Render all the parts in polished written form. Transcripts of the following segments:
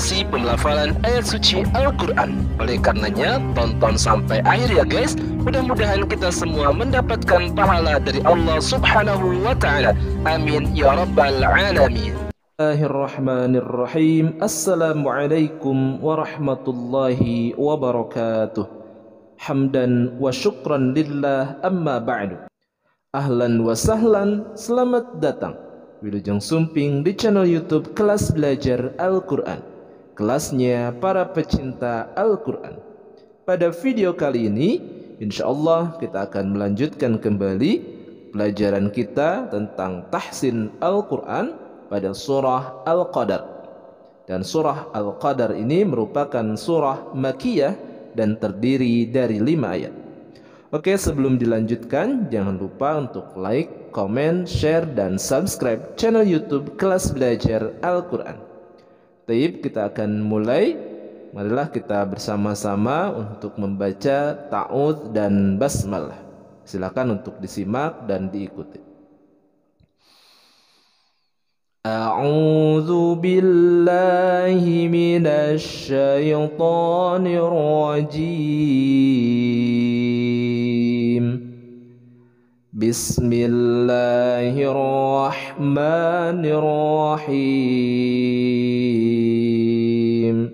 sesi pelafalan ayat suci Al-Quran. Oleh karenanya, tonton sampai akhir ya guys. Mudah-mudahan kita semua mendapatkan pahala dari Allah Subhanahu wa Ta'ala. Amin ya Rabbal Alamin. Bismillahirrahmanirrahim. Assalamualaikum warahmatullahi wabarakatuh. Hamdan wa syukran lillah, amma ba'du. Ahlan wa sahlan, selamat datang Wilujeng Sumping di channel YouTube Kelas Belajar Al-Quran, kelasnya para pecinta Al-Quran. Pada video kali ini, insyaallah kita akan melanjutkan kembali pelajaran kita tentang tahsin Al-Quran pada surah Al-Qadar. Dan surah Al-Qadar ini merupakan surah Makkiyah dan terdiri dari 5 ayat. Oke, sebelum dilanjutkan, jangan lupa untuk like, komen, share, dan subscribe channel YouTube Kelas Belajar Al-Quran. Taib, kita akan mulai. Marilah kita bersama-sama untuk membaca ta'udz dan basmalah. Silakan untuk disimak dan diikuti. A'udzu billahi minasy syaithanir rajim. Bismillahirrahmanirrahim.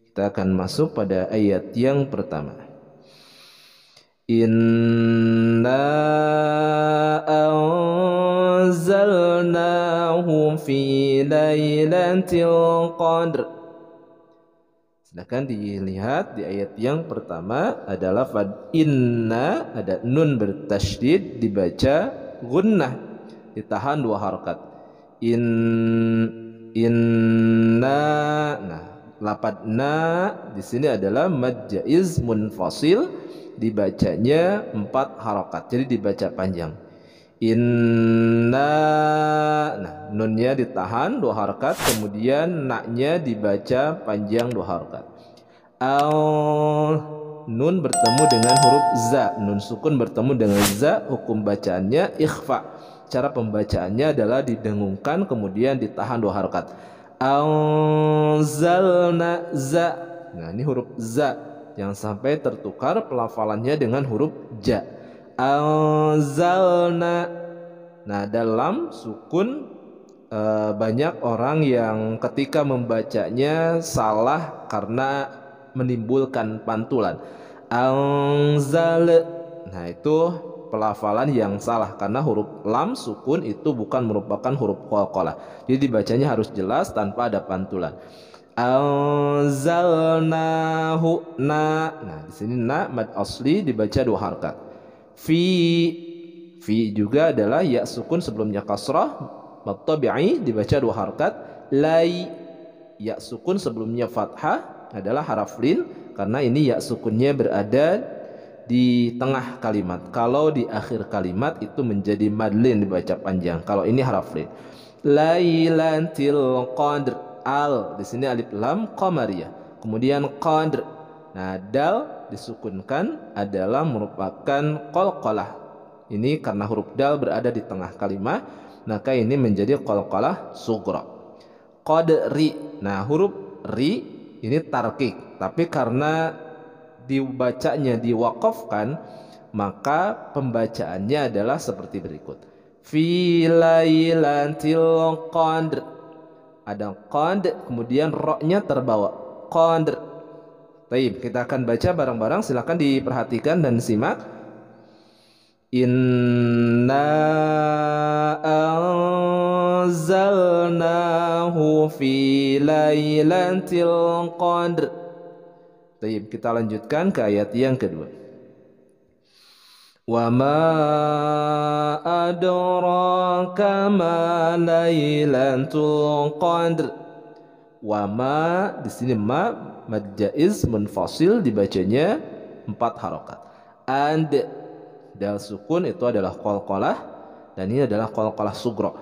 Kita akan masuk pada ayat yang pertama. Inna anzalnahu fi lailatul qadr. Silahkan dilihat di ayat yang pertama ada lafaz inna, ada nun bertasydid, dibaca gunnah, ditahan 2 harakat. Inna. Nah, lafaz na di sini adalah mad jaiz munfasil, dibacanya 4 harakat, jadi dibaca panjang. Inna. Nah, nunnya ditahan 2 harakat, kemudian na-nya dibaca panjang 2 harakat. Nun bertemu dengan huruf za, nun sukun bertemu dengan za, hukum bacaannya ikhfa. Cara pembacaannya adalah didengungkan kemudian ditahan 2 harakat. Anzalna za. Nah, ini huruf za, jangan sampai tertukar pelafalannya dengan huruf ja. Anzalna. Nah, dalam sukun banyak orang yang ketika membacanya salah karena menimbulkan pantulan. Anzal. Nah, itu pelafalan yang salah karena huruf lam sukun itu bukan merupakan huruf qalqalah. Jadi dibacanya harus jelas tanpa ada pantulan. Anzalnahu na. Nah, di sini na mad asli dibaca 2 harakat. Fi juga adalah ya sukun sebelumnya kasrah, mad tabi'i dibaca 2 harakat. Lai, ya sukun sebelumnya fathah adalah haraf lin karena ini ya sukunnya berada di tengah kalimat. Kalau di akhir kalimat itu menjadi madlin dibaca panjang. Kalau ini haraf lin. Lailatul qadr. Al di sini alif lam qamariyah. Kemudian qadr. Nah, dal disukunkan adalah merupakan qalqalah. Ini karena huruf dal berada di tengah kalimat, maka ini menjadi qalqalah sughra. Qadri. Nah, huruf ri ini tarkik, tapi karena dibacanya diwaqafkan, maka pembacaannya adalah seperti berikut. Fi lailatul qadr. Ada qad, kemudian ro-nya terbawa. Qadr. Baik, kita akan baca bareng-bareng. Silakan diperhatikan dan simak. Inna anzalnahu fi lailatul qadr. Baik, kita lanjutkan ke ayat yang kedua. Wa ma adraka ma lailatul qadr. Wa ma di sini ma mad jaiz munfasil dibacanya 4 harakat. And dal sukun itu adalah qalqalah dan ini adalah qalqalah sughra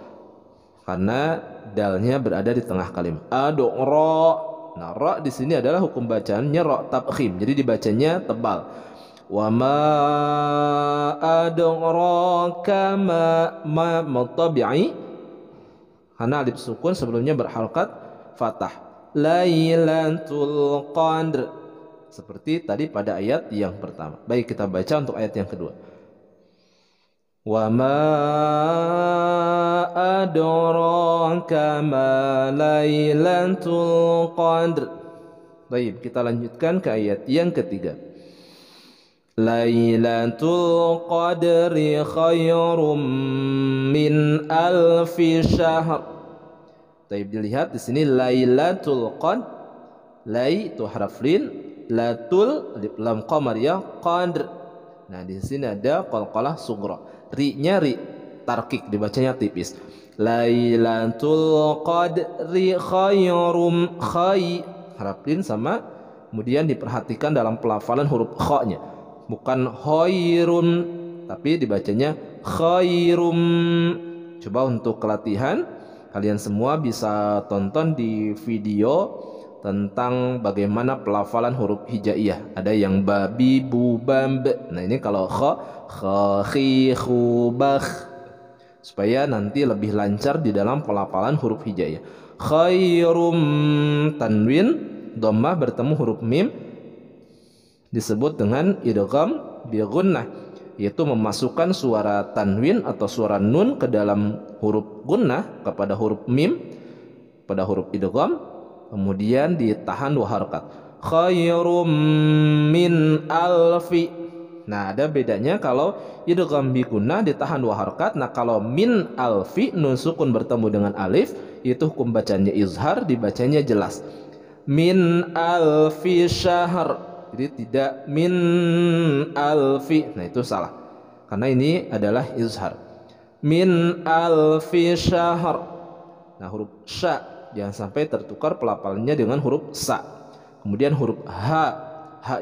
karena dalnya berada di tengah kalimat. Adra. Nah, ra di sini adalah hukum bacaannya ra tabkhim, jadi dibacanya tebal. Wa ma adraka ma mutabi'i karena alif sukun sebelumnya berharakat fathah. Lailatul Qadr. Seperti tadi pada ayat yang pertama. Baik, kita baca untuk ayat yang kedua. Wa ma adraka ma lailatul qadr. Baik, kita lanjutkan ke ayat yang ketiga. Lailatul qadri khairum min alfi syahr. Baik, dilihat di sini lailatul qadr. Lai itu harf lin, latul alif lam qamariyah, qadr. Nah, di sini ada qalqalah sughra. Ri-nya ri tarkik, dibacanya tipis. Lailatul qadri khairum, khai harf lin sama, kemudian diperhatikan dalam pelafalan huruf kha-nya, bukan khairun tapi dibacanya khairum. Coba untuk kelatihan, kalian semua bisa tonton di video tentang bagaimana pelafalan huruf hijaiyah. Ada yang babi, bu, bam, be. Nah, ini kalau kha, khi, khu, bakh, supaya nanti lebih lancar di dalam pelafalan huruf hijaiyah. Khairum, tanwin dhammah bertemu huruf mim disebut dengan idgham bi gunnah, yaitu memasukkan suara tanwin atau suara nun ke dalam huruf gunnah kepada huruf mim pada huruf idgham, kemudian ditahan 2 harakat. Khairum min alfi. Nah, ada bedanya kalau idgham bi gunnah ditahan 2 harakat. Nah, kalau min alfi nun sukun bertemu dengan alif, itu hukum bacanya izhar, dibacanya jelas. Min alfi syahr. Jadi tidak min alfi. Nah, itu salah, karena ini adalah izhar. Min alfi syahr. Nah, huruf sya jangan sampai tertukar pelafalannya dengan huruf sa. Kemudian huruf ha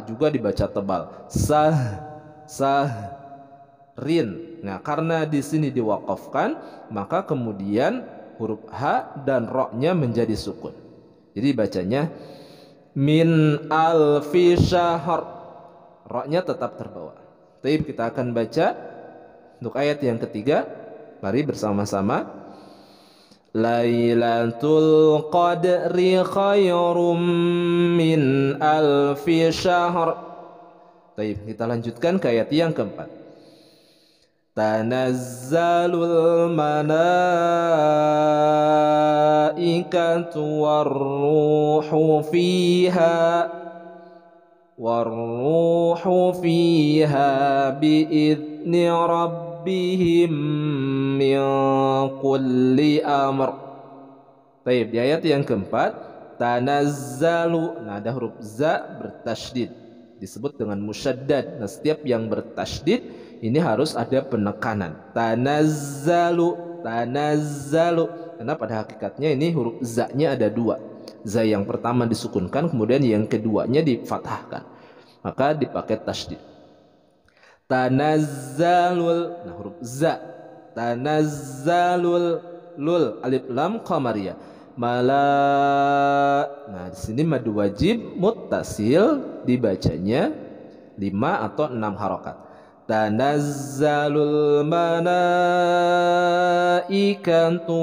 juga dibaca tebal. Sah, rin. Nah, karena di sini diwaqafkan, maka kemudian huruf ha dan ro-nya menjadi sukun. Jadi bacanya min alfi syahr. Ro-nya tetap terbawa. Baik, kita akan baca untuk ayat yang ketiga. Mari bersama-sama. Lailatul qadri khairum min alfi syahr. Baik, kita lanjutkan ke ayat yang keempat. Tanazzalul malaikatu warruhu fiha biizni rabbihim min kulli amr. Baik, di ayat yang keempat, tanazzalu. Nah, ada huruf za bertasydid, disebut dengan musyaddad. Nah, setiap yang bertasydid ini harus ada penekanan. Tanazzalu. Karena pada hakikatnya ini huruf za-nya ada 2. Za yang pertama disukunkan, kemudian yang keduanya difathahkan, maka dipakai tasydid. Tanazzalul. Nah, huruf za. Tanazzalul, lul alif lam qamariyah. Nah, di sini madu wajib muttasil, dibacanya 5 atau 6 harokat. Tanazzalul malaikatu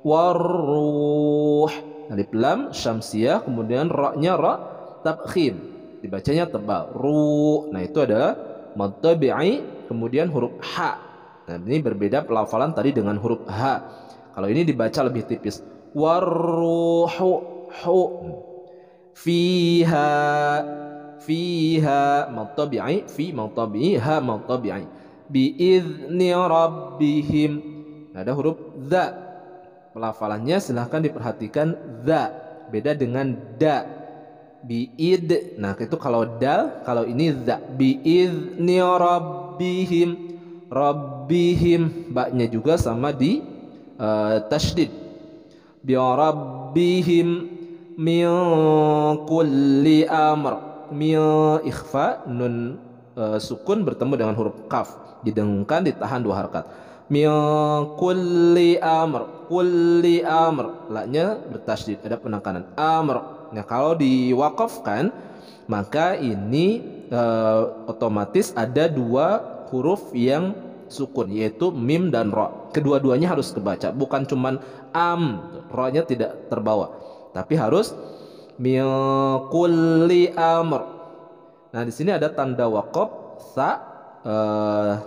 warruh. Alif lam syamsiyah, kemudian ra-nya ra tabkhim, dibacanya tebal. Nah, itu adalah mad tabi'i, kemudian huruf ha. Nah, ini berbeda pelafalan tadi dengan huruf ha. Kalau ini dibaca lebih tipis. Warruhu, hu. Fiha mad tabi'i, fi mad tabi'i, ha mad tabi'i. Biizni rabbihim. Nah, ada huruf dha. Pelafalannya silahkan diperhatikan, dha. Beda dengan da. Biid. Nah, itu kalau dal, kalau ini dha. Biizni rabbihim. Ba-nya juga sama di tasydid. Bi rabbihim min kulli amr. Min ikhfa, nun sukun bertemu dengan huruf kaf, didengungkan, ditahan 2 harakat. Min kulli amr. Kulli amr, la-nya bertasydid, ada penekanan. Amr. Nah, kalau diwaqafkan, maka ini otomatis ada 2 huruf yang sukun, yaitu mim dan ra. Kedua-duanya harus kebaca, bukan cuman ro-nya tidak terbawa, tapi harus min kulli amr. Nah, di sini ada tanda waqaf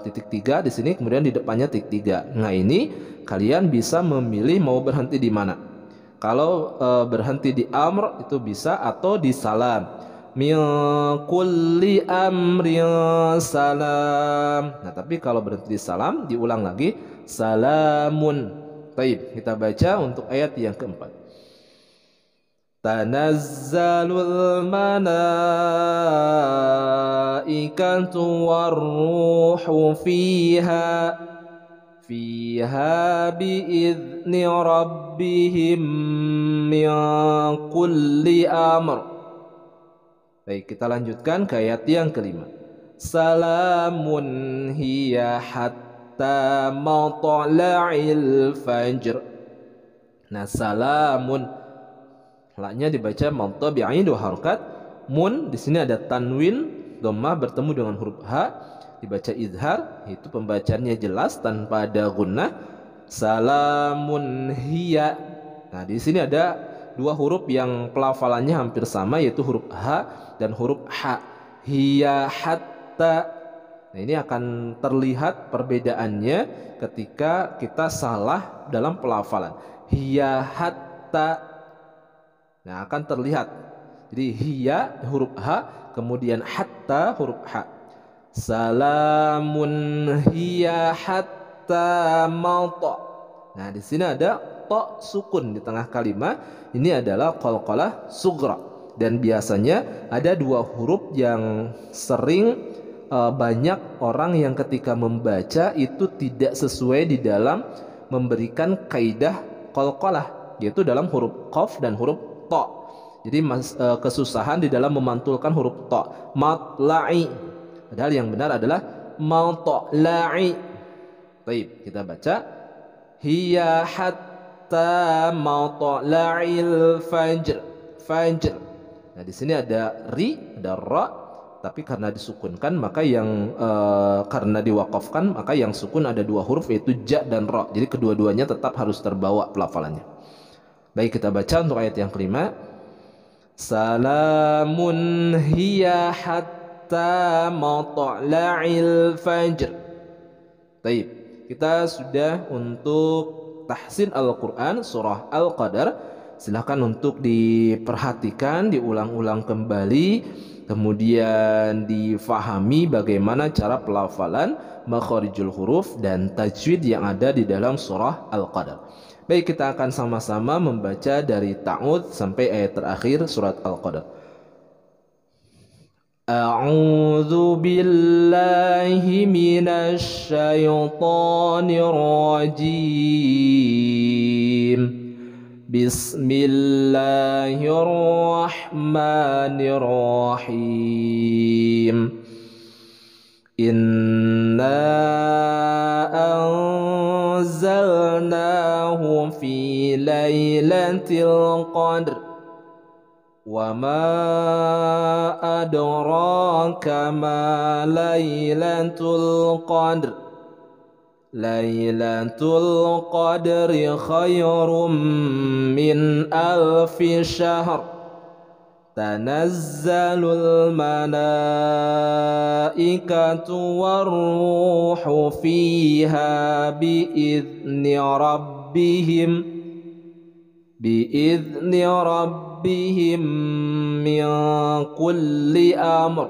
titik 3 di sini, kemudian di depannya titik 3. Nah, ini kalian bisa memilih mau berhenti di mana. Kalau berhenti di amr itu bisa, atau di salam. Min kulli amrin salam. Nah, tapi kalau berhenti di salam diulang lagi, salamun. Baik, kita baca untuk ayat yang keempat. Tanazzalul malaikatu warruhu fiha biizni rabbihim min kulli amr. Baik, kita lanjutkan ke ayat yang kelima. Salamun hiya hatta matla'il fajr. Nah, salamun, laknya dibaca mantabi'in 2 harakat. Mun di sini ada tanwin dhammah bertemu dengan huruf ha, dibaca izhar, itu pembacaannya jelas tanpa ada gunnah. Salamun hiya. Nah, di sini ada 2 huruf yang pelafalannya hampir sama, yaitu huruf ha dan huruf ha. Hiya hatta. Nah, ini akan terlihat perbedaannya ketika kita salah dalam pelafalan. Hiya hatta. Nah, akan terlihat. Jadi hiya huruf ha, kemudian hatta huruf ha. Salamun hiya hatta mata. Nah, di sini ada ta sukun di tengah kalimat. Ini adalah qalqalah sughra, dan biasanya ada 2 huruf yang sering banyak orang yang ketika membaca itu tidak sesuai di dalam memberikan kaidah qalqalah, yaitu dalam huruf qaf dan huruf ta. Jadi kesusahan di dalam memantulkan huruf ta, matla'i, padahal yang benar adalah matla'i. Baik, kita baca hiya hatta matla'il fajr. Fajr. Nah, di sini ada ri, ada ra, tapi karena disukunkan maka yang karena diwakafkan maka yang sukun ada 2 huruf, yaitu ja dan ra. Jadi kedua-duanya tetap harus terbawa pelafalannya. Baik, kita baca untuk ayat yang kelima. Salamun hiya hatta matla'il fajr. Baik, kita sudah untuk tahsin Al-Quran surah Al-Qadar. Silahkan untuk diperhatikan, diulang-ulang kembali, kemudian difahami bagaimana cara pelafalan, makharijul huruf, dan tajwid yang ada di dalam surah Al-Qadar. Baik, kita akan sama-sama membaca dari ta'ud sampai ayat terakhir surat Al-Qadar. A'udzu billahi minasy syaithanir rajim. Bismillahirrahmanirrahim. Inna anzalnahu fi lailatul qadr. Wa ma adraka ma lailatul qadr. Lailatul qadri khairum min alfi syahr. Tanazzalul malaikatu warruhu fiha biizni rabbihim min kulli amr.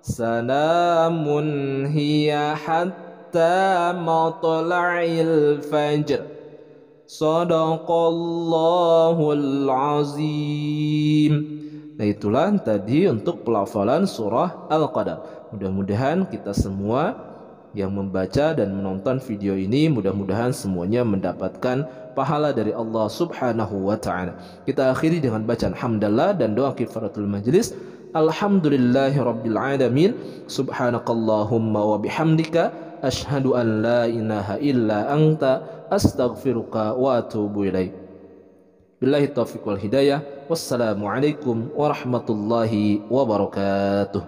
Salamun hiya hatta matla'il fajr. Shadaqallahul azim. Nah, itulah tadi untuk pelafalan surah Al-Qadar. Mudah-mudahan kita semua yang membaca dan menonton video ini, mudah-mudahan semuanya mendapatkan pahala dari Allah Subhanahu wa ta'ala. Kita akhiri dengan bacaan hamdalah dan doa kifaratul majlis. Alhamdulillahirabbil alamin. Subhanakallahumma wa bihamdika asyhadu an la ilaha illa anta astaghfiruka wa atubu ilaik. Billahi taufiq wal hidayah. Wassalamualaikum warahmatullahi wabarakatuh.